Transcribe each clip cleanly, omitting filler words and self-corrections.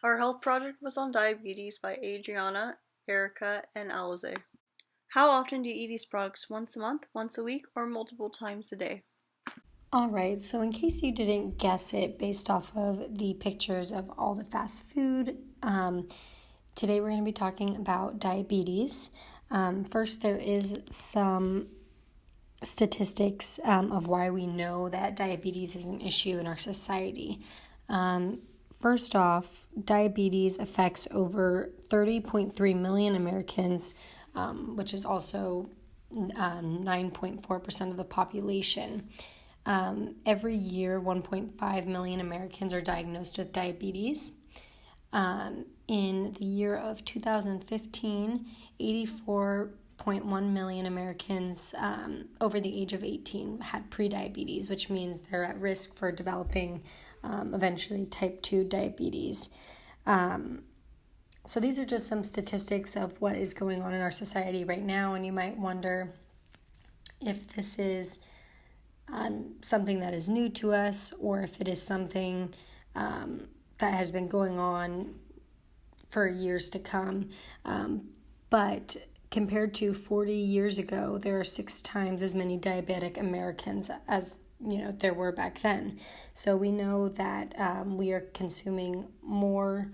Our health project was on diabetes by Adriana, Erica, and Alize. How often do you eat these products? Once a month, once a week, or multiple times a day? All right, so in case you didn't guess it based off of the pictures of all the fast food, today we're going to be talking about diabetes. First, there is some statistics of why we know that diabetes is an issue in our society. First off, diabetes affects over 30.3 million Americans, which is also 9.4% of the population. Every year, 1.5 million Americans are diagnosed with diabetes. In the year of 2015, 84.1 million Americans over the age of 18 had prediabetes, which means they're at risk for developing eventually type 2 diabetes. So these are just some statistics of what is going on in our society right now, and you might wonder if this is something that is new to us or if it is something that has been going on for years to come. But compared to 40 years ago, there are 6 times as many diabetic Americans as there were back then. So we know that we are consuming more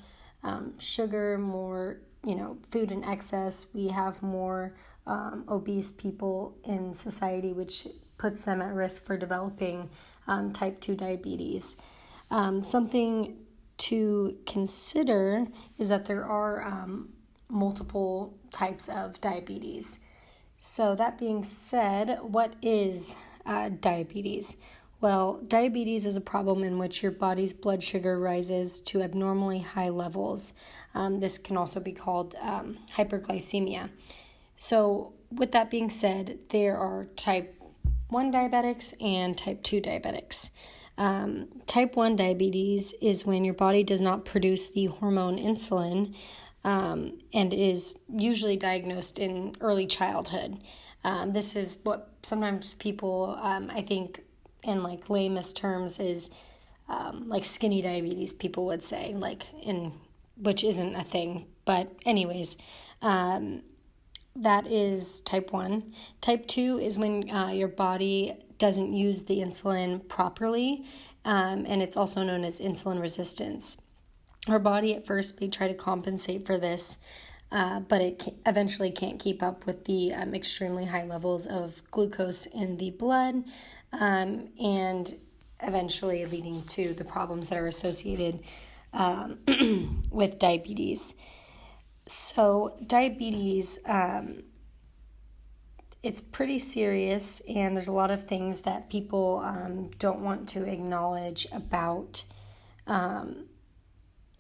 sugar, more food in excess. We have more obese people in society, which puts them at risk for developing type 2 diabetes. Something to consider is that there are multiple types of diabetes. So that being said, what is diabetes? Well, diabetes is a problem in which your body's blood sugar rises to abnormally high levels. This can also be called hyperglycemia. So with that being said, there are type 1 diabetics and type 2 diabetics. Type 1 diabetes is when your body does not produce the hormone insulin and is usually diagnosed in early childhood. This is what sometimes people, I think, in like lamest terms, is like skinny diabetes, people would say, which isn't a thing. But anyways, that is type 1. Type 2 is when your body doesn't use the insulin properly, and it's also known as insulin resistance. Our body at first may try to compensate for this, but it eventually can't keep up with the extremely high levels of glucose in the blood, and eventually leading to the problems that are associated with diabetes. So diabetes, it's pretty serious, and there's a lot of things that people don't want to acknowledge about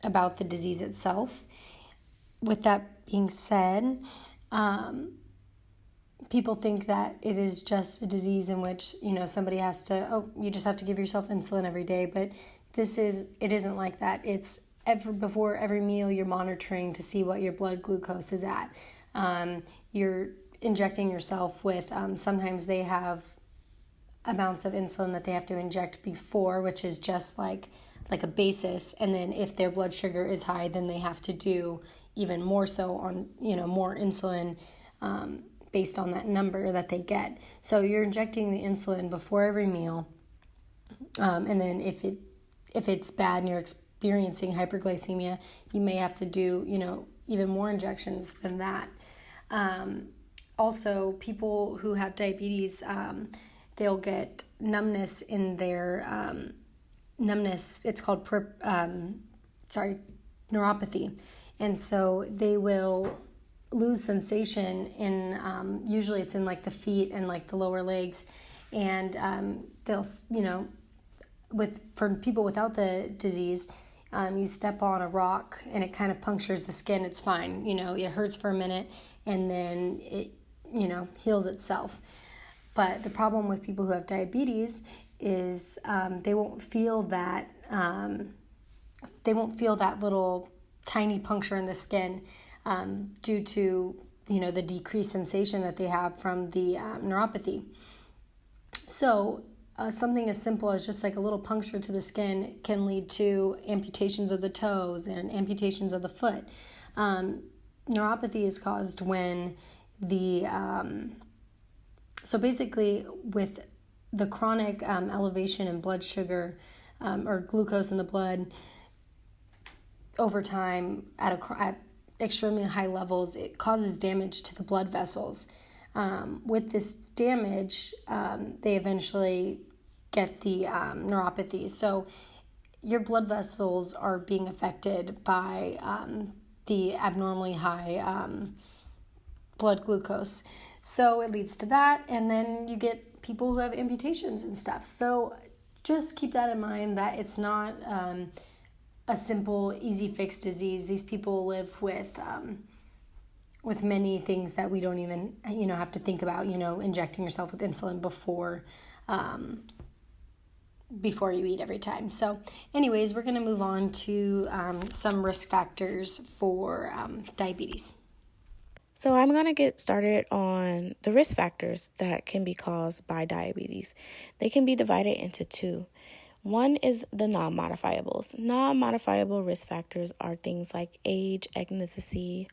the disease itself. With that being said, people think that it is just a disease in which somebody has to you just have to give yourself insulin every day, but it isn't like that. It's before every meal you're monitoring to see what your blood glucose is at. You're injecting yourself with sometimes they have amounts of insulin that they have to inject before, which is just like a basis, and then if their blood sugar is high, then they have to do even more so on more insulin based on that number that they get. So you're injecting the insulin before every meal, and then if it's bad and you're experiencing hyperglycemia, you may have to do even more injections than that. Also, people who have diabetes, they'll get numbness in their numbness. It's called neuropathy, and so they will lose sensation in usually it's in like the feet and like the lower legs, and they'll for people without the disease, you step on a rock and it kind of punctures the skin. It's fine, it hurts for a minute and then it heals itself. But the problem with people who have diabetes is they won't feel that little tiny puncture in the skin due to the decreased sensation that they have from the neuropathy. So something as simple as just like a little puncture to the skin can lead to amputations of the toes and amputations of the foot. Neuropathy is caused when the so basically with the chronic elevation in blood sugar or glucose in the blood over time at extremely high levels, it causes damage to the blood vessels. With this damage, they eventually get the neuropathy. So your blood vessels are being affected by the abnormally high blood glucose. So it leads to that, and then you get people who have amputations and stuff. So just keep that in mind that it's not a simple, easy fix disease. These people live with many things that we don't even have to think about. Injecting yourself with insulin before you eat every time. So, anyways, we're going to move on to some risk factors for diabetes. So, I'm going to get started on the risk factors that can be caused by diabetes. They can be divided into two. One is the non-modifiables. Non-modifiable risk factors are things like age, ethnicity,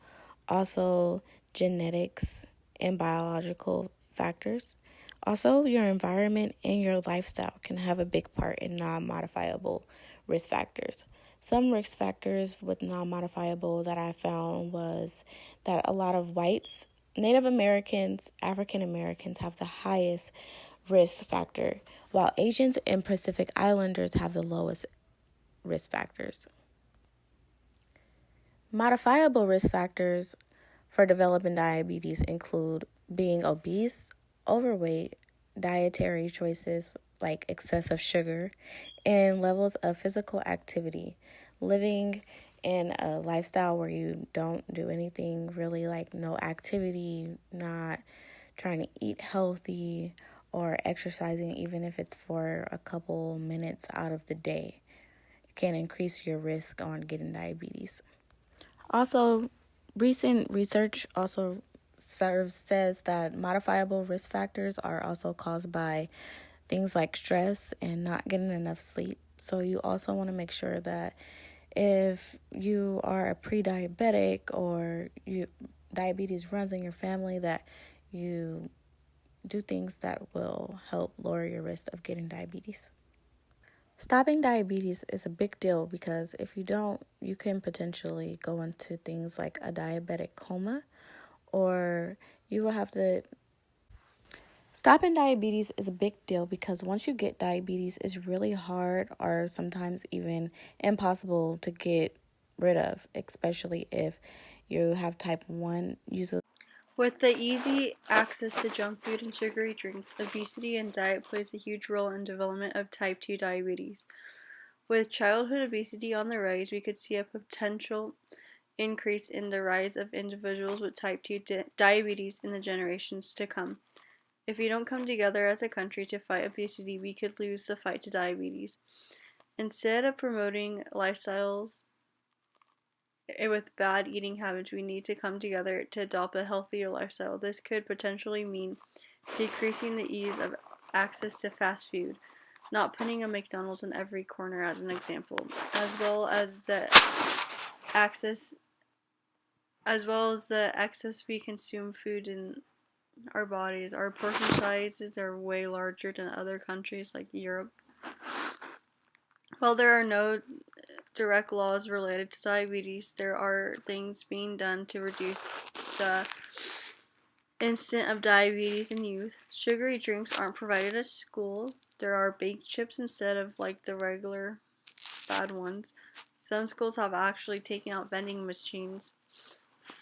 also genetics and biological factors. Also, your environment and your lifestyle can have a big part in non-modifiable risk factors. Some risk factors with non-modifiable that I found was that a lot of whites, Native Americans, African Americans have the highest risk factor, while Asians and Pacific Islanders have the lowest risk factors. Modifiable risk factors for developing diabetes include being obese, overweight, dietary choices like excessive sugar, and levels of physical activity. Living in a lifestyle where you don't do anything really, like no activity, not trying to eat healthy, or exercising even if it's for a couple minutes out of the day, can increase your risk on getting diabetes. Also, recent research also says that modifiable risk factors are also caused by things like stress and not getting enough sleep. So you also want to make sure that if you are a pre-diabetic or diabetes runs in your family, that you do things that will help lower your risk of getting diabetes. Stopping diabetes is a big deal because if you don't, you can potentially go into things like a diabetic coma, or you will have to. Stopping diabetes is a big deal because once you get diabetes, it's really hard or sometimes even impossible to get rid of, especially if you have type 1 use. With the easy access to junk food and sugary drinks, obesity and diet plays a huge role in development of type 2 diabetes. With childhood obesity on the rise, we could see a potential increase in the rise of individuals with type 2 diabetes in the generations to come. If we don't come together as a country to fight obesity, we could lose the fight to diabetes. Instead of promoting lifestyles with bad eating habits, we need to come together to adopt a healthier lifestyle. This could potentially mean decreasing the ease of access to fast food, not putting a McDonald's in every corner as an example, as well as the access excess we consume food in our bodies. Our portion sizes are way larger than other countries like Europe. While there are no direct laws related to diabetes, there are things being done to reduce the incidence of diabetes in youth. Sugary drinks aren't provided at school. There are baked chips instead of like the regular bad ones. Some schools have actually taken out vending machines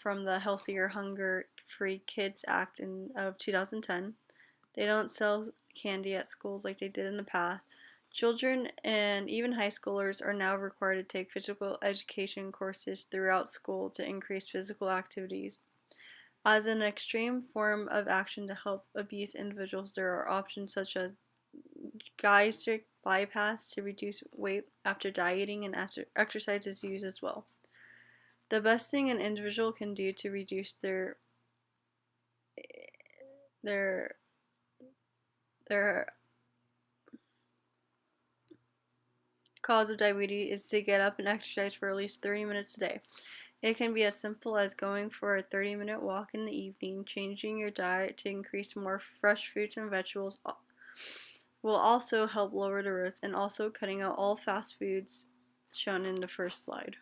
from the Healthier Hunger Free Kids Act of 2010. They don't sell candy at schools like they did in the past. Children and even high schoolers are now required to take physical education courses throughout school to increase physical activities. As an extreme form of action to help obese individuals, there are options such as gastric bypass to reduce weight after dieting, and exercise is used as well. The best thing an individual can do to reduce their their cause of diabetes is to get up and exercise for at least 30 minutes a day. It can be as simple as going for a 30-minute walk in the evening. Changing your diet to increase more fresh fruits and vegetables will also help lower the risk, and also cutting out all fast foods shown in the first slide.